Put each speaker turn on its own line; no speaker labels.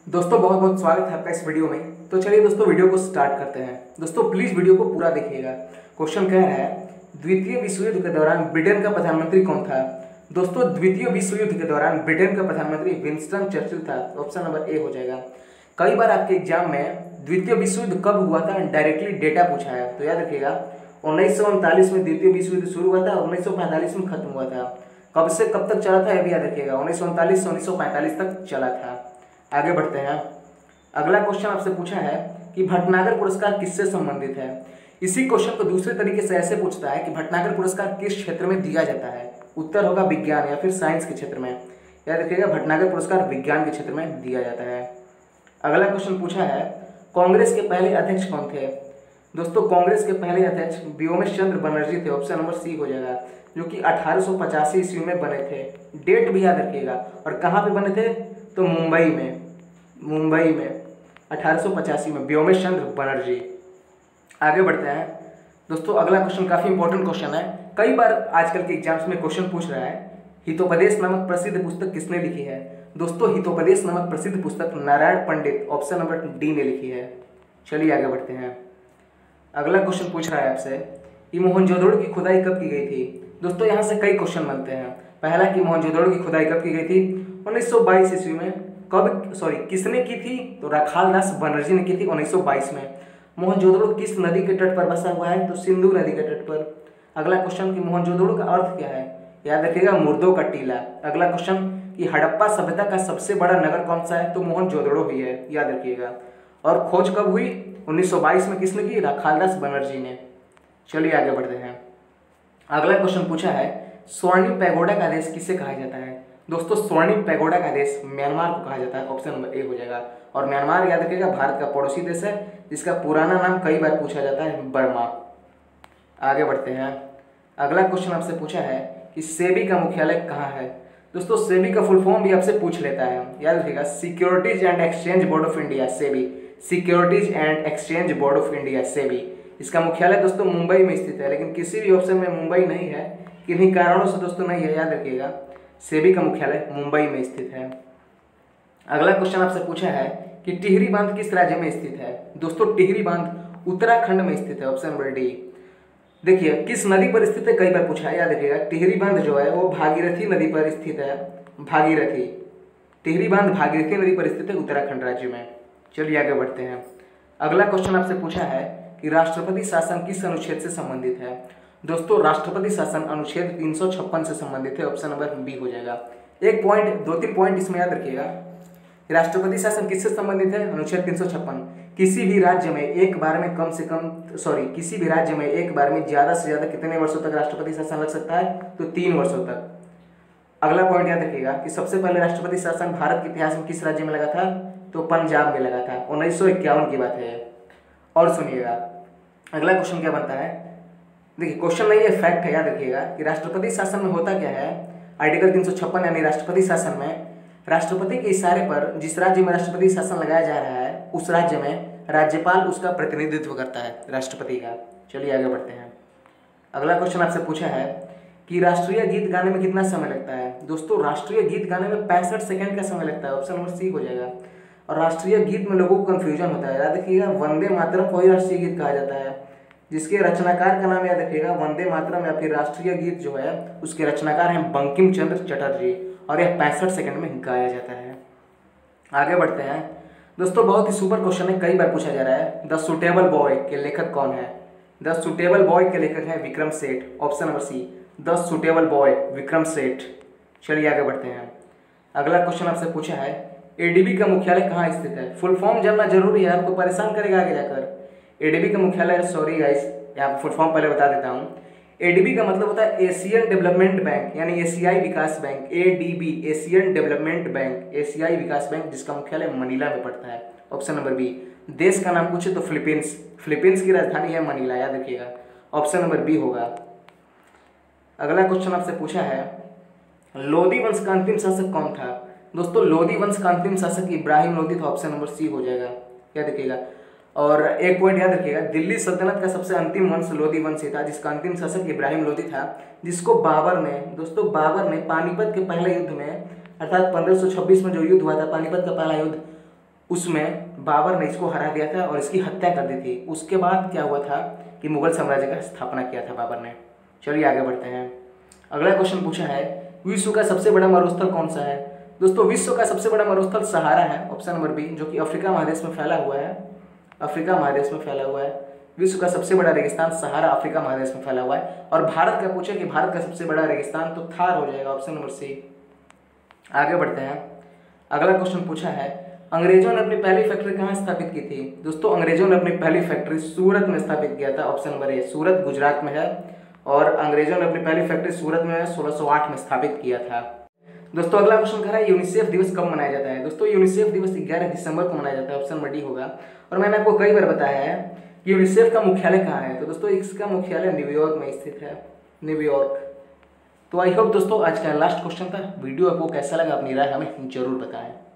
दोस्तों बहुत बहुत स्वागत है आपका इस वीडियो में। तो चलिए दोस्तों वीडियो को स्टार्ट करते हैं। दोस्तों प्लीज़ वीडियो को पूरा देखिएगा। क्वेश्चन कह रहा है द्वितीय विश्व युद्ध के दौरान ब्रिटेन का प्रधानमंत्री कौन था। दोस्तों द्वितीय विश्व युद्ध के दौरान ब्रिटेन का प्रधानमंत्री विंस्टन चर्चिल था। ऑप्शन नंबर ए हो जाएगा। कई बार आपके एग्जाम में द्वितीय विश्व युद्ध कब हुआ था डायरेक्टली डेटा पूछा है, तो याद रखिएगा 1939 में द्वितीय विश्व युद्ध शुरू हुआ था, 1945 में खत्म हुआ था। कब से कब तक चला था यह भी याद रखिएगा, 1939 से 1945 तक चला था। आगे बढ़ते हैं। अगला क्वेश्चन आपसे पूछा है कि भटनागर पुरस्कार किससे संबंधित है। इसी क्वेश्चन को दूसरे तरीके से ऐसे पूछता है कि भटनागर पुरस्कार किस क्षेत्र में दिया जाता है। उत्तर होगा विज्ञान या फिर साइंस के क्षेत्र में। याद रखिएगा भटनागर पुरस्कार विज्ञान के क्षेत्र में दिया जाता है। अगला क्वेश्चन पूछा है कांग्रेस के पहले अध्यक्ष कौन थे। दोस्तों कांग्रेस के पहले अध्यक्ष व्योमेश चंद्र बनर्जी थे। ऑप्शन नंबर सी हो जाएगा, जो कि 1885 ईस्वी में बने थे। डेट भी याद रखिएगा और कहाँ पे बने थे, तो मुंबई में 1885 में व्योमेश चंद्र बनर्जी। आगे बढ़ते हैं दोस्तों। अगला क्वेश्चन काफी इंपॉर्टेंट क्वेश्चन है, कई बार आजकल के एग्जाम्स में क्वेश्चन पूछ रहा है। हितोपदेश नामक प्रसिद्ध पुस्तक किसने लिखी है। दोस्तों हितोपदेश नामक प्रसिद्ध पुस्तक नारायण पंडित ऑप्शन नंबर डी ने लिखी है। चलिए आगे बढ़ते हैं। अगला क्वेश्चन पूछ रहा है आपसे कि मोहनजोदड़ो की खुदाई कब की गई थी। दोस्तों यहाँ से कई क्वेश्चन बनते हैं। पहला कि मोहनजोदड़ो की खुदाई कब की गई थी, 1922 ईस्वी में। किसने की थी, तो राखालदास बनर्जी ने की थी 1922 में। मोहनजोदड़ो किस नदी के तट पर बसा हुआ है, तो सिंधु नदी के तट पर। अगला क्वेश्चन कि मोहनजोदड़ो का अर्थ क्या है, याद रखिएगा मुर्दों का टीला। अगला क्वेश्चन कि हड़प्पा सभ्यता का सबसे बड़ा नगर कौन सा है, तो मोहनजोदड़ो ही है, याद रखिएगा। और खोज कब हुई, 1922 में। किसने की, राखालदास बनर्जी ने। चलिए आगे बढ़ते हैं। अगला क्वेश्चन पूछा है स्वर्णिम पैगोडा का देश किसे कहा जाता है। दोस्तों स्वर्णिम पैगोडा का देश म्यांमार को कहा जाता है। ऑप्शन नंबर ए हो जाएगा। और म्यांमार याद रखिएगा भारत का पड़ोसी देश है, जिसका पुराना नाम कई बार पूछा जाता है बर्मा। आगे बढ़ते हैं। अगला क्वेश्चन आपसे पूछा है कि सेबी का मुख्यालय कहाँ है। दोस्तों सेबी का फुल फॉर्म भी आपसे पूछ लेता है, याद रखिएगा securities and exchange board of India, SEBI. Securities and exchange board of India, SEBI. इसका मुख्यालय दोस्तों मुंबई में स्थित है, लेकिन किसी भी ऑप्शन में मुंबई नहीं है, किन्हीं कारणों से दोस्तों नहीं है, याद रखिएगा सेबी का मुख्यालय मुंबई में स्थित है। अगला क्वेश्चन आपसे पूछा है कि टिहरी बांध किस राज्य में स्थित है। दोस्तों टिहरी बांध उत्तराखंड में स्थित है। Option number D. देखिए किस नदी पर स्थित है, कई बार पूछा है, याद रखिएगा टिहरी बांध जो है वो भागीरथी नदी पर स्थित है। भागीरथी, टिहरी बांध भागीरथी नदी पर स्थित है उत्तराखंड राज्य में। चलिए आगे बढ़ते हैं। अगला क्वेश्चन आपसे पूछा है कि राष्ट्रपति शासन किस अनुच्छेद से संबंधित है। दोस्तों राष्ट्रपति शासन अनुच्छेद 356 से संबंधित है। ऑप्शन नंबर बी हो जाएगा। एक पॉइंट, 2-3 पॉइंट इसमें याद रखिएगा। राष्ट्रपति शासन किससे संबंधित है, अनुच्छेद 356। किसी भी राज्य में एक बार में किसी भी राज्य में एक बार में ज्यादा से ज्यादा कितने वर्षों तक राष्ट्रपति शासन लग सकता है, तो 3 वर्षों तक। अगला पॉइंट याद रखिएगा कि सबसे पहले राष्ट्रपति शासन भारत के इतिहास में किस राज्य में लगा था, तो पंजाब में लगा था। 1951 की बात है। और सुनिएगा अगला क्वेश्चन क्या बनता है। देखिए क्वेश्चन नहीं है, फैक्ट है, याद रखिएगा कि राष्ट्रपति शासन में होता क्या है। आर्टिकल 356 यानी राष्ट्रपति शासन में राष्ट्रपति के इशारे पर जिस राज्य में राष्ट्रपति शासन लगाया जा रहा है, उस राज्य में राज्यपाल उसका प्रतिनिधित्व करता है, राष्ट्रपति का। चलिए आगे बढ़ते हैं। अगला क्वेश्चन आपसे पूछा है कि राष्ट्रीय गीत गाने में कितना समय लगता है। दोस्तों राष्ट्रीय गीत गाने में 65 सेकंड का समय लगता है। ऑप्शन नंबर सी हो जाएगा। और राष्ट्रीय गीत में लोगों को कंफ्यूजन होता है, याद रखिएगा वंदे मातरम को ही राष्ट्रीय गीत कहा जाता है, जिसके रचनाकार का नाम याद रखिएगा वंदे मातरम या फिर राष्ट्रीय गीत जो है उसके रचनाकार हैं बंकिम चंद्र चटर्जी। और यह 65 सेकंड में गाया जाता है। आगे बढ़ते हैं दोस्तों। बहुत ही सुपर क्वेश्चन है, कई बार पूछा जा रहा है। द सुटेबल बॉय के लेखक कौन है। द सुटेबल बॉय के लेखक है Vikram Seth. Option number C, the suitable boy Vikram Seth. चलिए आगे बढ़ते हैं। अगला क्वेश्चन आपसे पूछा है एडीबी का मुख्यालय कहाँ स्थित है। फुल फॉर्म जानना जरूरी है, आपको परेशान करेगा आगे जाकर। एडीबी का मुख्यालय, सॉरी गाइस यहाँ फुल फॉर्म पहले बता देता हूँ। एडीबी का मतलब होता है एशियन डेवलपमेंट बैंक, यानी एशियाई विकास बैंक। एडीबी एशियन डेवलपमेंट बैंक, एशियाई विकास बैंक, जिसका मुख्यालय मनीला में पड़ता है। Option number B. देश का नाम पूछे तो फिलीपींस, फिलीपींस की राजधानी है मनीला, याद रखिएगा। ऑप्शन नंबर बी होगा। अगला क्वेश्चन आपसे पूछा है लोदी वंश का अंतिम शासक कौन था। दोस्तों लोदी वंश का अंतिम शासक इब्राहिम लोदी था। ऑप्शन नंबर सी हो जाएगा, याद रखिएगा। और एक पॉइंट याद रखिएगा दिल्ली सल्तनत का सबसे अंतिम वंश लोदी वंश ही था, जिसका अंतिम शासक इब्राहिम लोदी था, जिसको बाबर ने, दोस्तों बाबर ने पानीपत के पहले युद्ध में अर्थात 1526 में जो युद्ध हुआ था, पानीपत का पहला युद्ध, उसमें बाबर ने इसको हरा दिया था और इसकी हत्या कर दी थी। उसके बाद क्या हुआ था कि मुगल साम्राज्य का स्थापना किया था बाबर ने। चलिए आगे बढ़ते हैं। अगला क्वेश्चन पूछा है विश्व का सबसे बड़ा मरुस्थल कौन सा है। दोस्तों विश्व का सबसे बड़ा मरुस्थल सहारा है, ऑप्शन नंबर बी, जो कि अफ्रीका महादेश में फैला हुआ है। अफ्रीका महादेश में फैला हुआ है। विश्व का सबसे बड़ा रेगिस्तान सहारा अफ्रीका महादेश में फैला हुआ है। और भारत का पूछे कि भारत का सबसे बड़ा रेगिस्तान, तो थार हो जाएगा, ऑप्शन नंबर सी। आगे बढ़ते हैं। अगला क्वेश्चन पूछा है अंग्रेजों ने अपनी पहली फैक्ट्री कहाँ स्थापित की थी। दोस्तों अंग्रेजों ने अपनी पहली फैक्ट्री सूरत में स्थापित किया था, option number A, Surat Gujarat में है। और अंग्रेजों ने अपनी पहली फैक्ट्री सूरत में 1608 में स्थापित किया था। दोस्तों अगला क्वेश्चन कह रहा है यूनिसेफ दिवस कब मनाया जाता है। दोस्तों यूनिसेफ दिवस 11 दिसंबर को मनाया जाता है, ऑप्शन नंबर डी होगा। और मैंने आपको कई बार बताया है कि यूनिसेफ का मुख्यालय कहाँ है, तो दोस्तों इसका मुख्यालय न्यूयॉर्क में स्थित है, न्यूयॉर्क। तो आई होप दोस्तों आज का लास्ट क्वेश्चन था। वीडियो आपको कैसा लगा अपनी राय हमें जरूर बताएं।